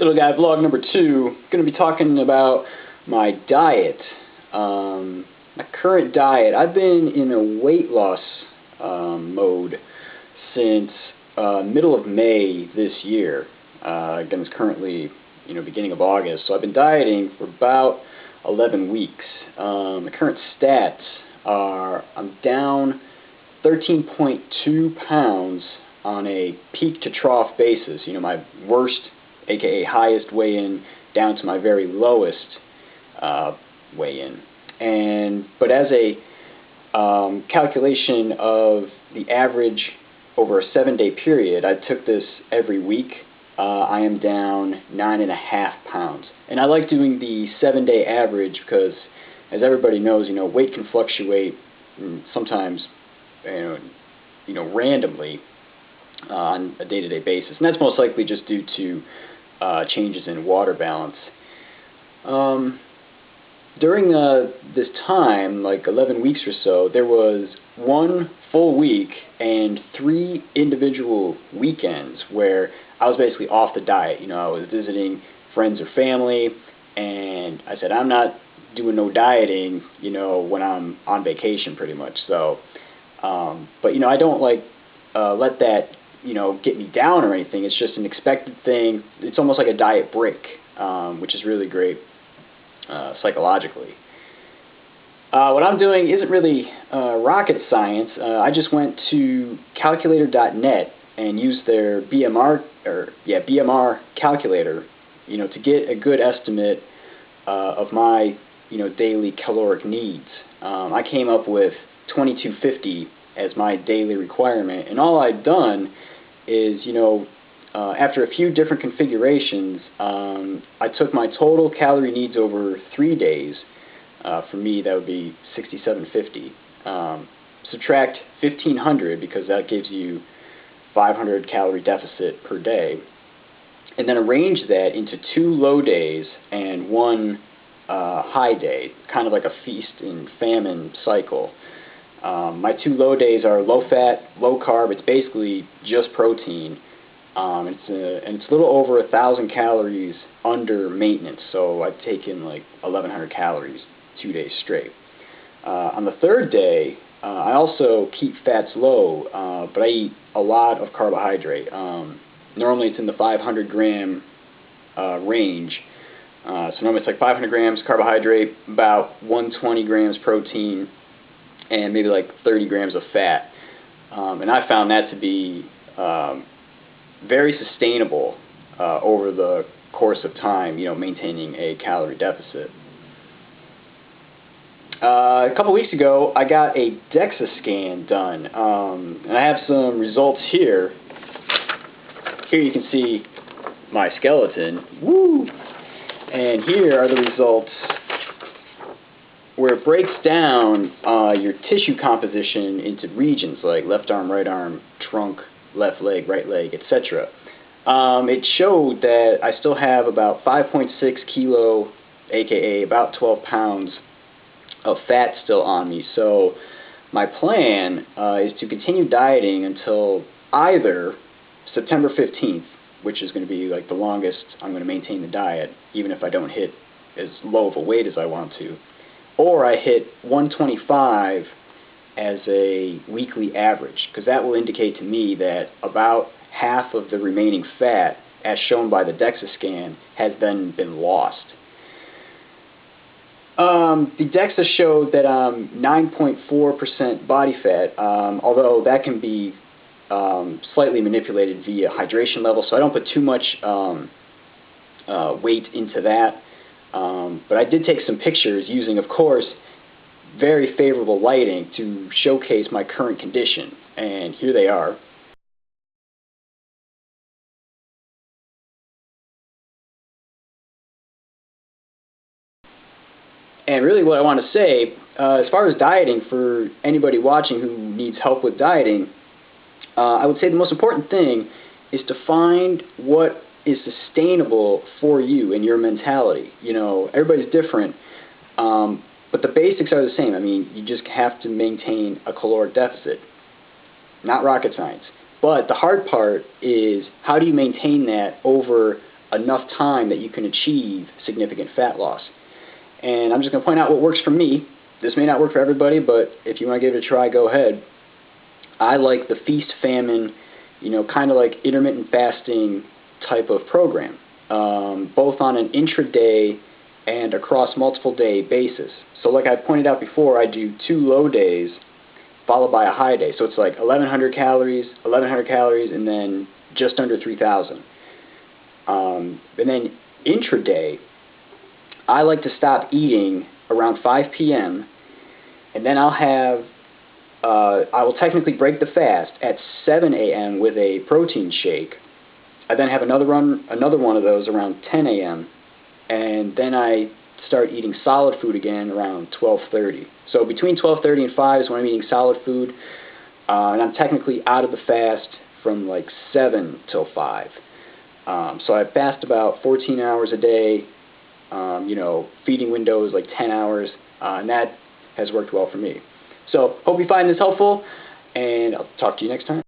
Little guy vlog number 2. Going to be talking about my diet. My current diet. I've been in a weight loss mode since middle of May this year. Again, it's currently beginning of August, so I've been dieting for about 11 weeks. My current stats are I'm down 13.2 pounds on a peak to trough basis. My worst, aka highest weigh-in, down to my very lowest weigh-in. But as a calculation of the average over a 7-day period, I took this every week. I am down 9.5 pounds. And I like doing the 7-day average because, as everybody knows, weight can fluctuate sometimes, randomly on a day-to-day basis. And that's most likely just due to changes in water balance. During this time, like 11 weeks or so, there was 1 full week and 3 individual weekends where I was basically off the diet. I was visiting friends or family, and I said, I'm not doing no dieting, when I'm on vacation pretty much. So, but, I don't let that, get me down or anything. It's just an expected thing. It's almost like a diet break, which is really great psychologically. What I'm doing isn't really rocket science. I just went to calculator.net and used their BMR calculator, to get a good estimate of my, daily caloric needs. I came up with 2250 as my daily requirement, and all I've done is, after a few different configurations, I took my total calorie needs over 3 days. For me, that would be 6750. Subtract 1500 because that gives you 500 calorie deficit per day, and then arrange that into 2 low days and 1 high day, kind of like a feast and famine cycle. My 2 low days are low fat, low carb. It's basically just protein. And it's a little over 1,000 calories under maintenance, so I've taken like 1,100 calories 2 days straight. On the 3rd day, I also keep fats low, but I eat a lot of carbohydrate. Normally it's in the 500 gram range. So normally it's like 500 grams carbohydrate, about 120 grams protein, and maybe like 30 grams of fat. And I found that to be very sustainable over the course of time, maintaining a calorie deficit. A couple weeks ago, I got a DEXA scan done, and I have some results here. Here you can see my skeleton. Woo! And here are the results where it breaks down your tissue composition into regions like left arm, right arm, trunk, left leg, right leg, etc. It showed that I still have about 5.6 kilo, aka about 12 pounds of fat still on me. So my plan is to continue dieting until either September 15th, which is going to be like the longest I'm going to maintain the diet, even if I don't hit as low of a weight as I want to, or I hit 125 as a weekly average, because that will indicate to me that about half of the remaining fat, as shown by the DEXA scan, has then been lost. The DEXA showed that I'm 9.4% body fat, although that can be slightly manipulated via hydration level, so I don't put too much weight into that. But I did take some pictures using, of course, very favorable lighting to showcase my current condition, and here they are. And really what I want to say, as far as dieting, for anybody watching who needs help with dieting, I would say the most important thing is to find what is sustainable for you and your mentality. Everybody's different, but the basics are the same. I mean, you just have to maintain a caloric deficit. Not rocket science. But the hard part is, how do you maintain that over enough time that you can achieve significant fat loss. And I'm just going to point out what works for me. This may not work for everybody, but if you want to give it a try, go ahead. I like the feast famine, kind of like intermittent fasting type of program, both on an intraday and across multiple day basis. So like I pointed out before, I do 2 low days followed by a high day. So it's like 1,100 calories, and then just under 3,000. And then intraday, I like to stop eating around 5 p.m. and then I will technically break the fast at 7 a.m. with a protein shake. I then have another one of those around 10 a.m. and then I start eating solid food again around 12:30. So between 12:30 and 5 is when I'm eating solid food, and I'm technically out of the fast from like 7 till 5. So I fast about 14 hours a day. Feeding window is like 10 hours, and that has worked well for me. So hope you find this helpful, and I'll talk to you next time.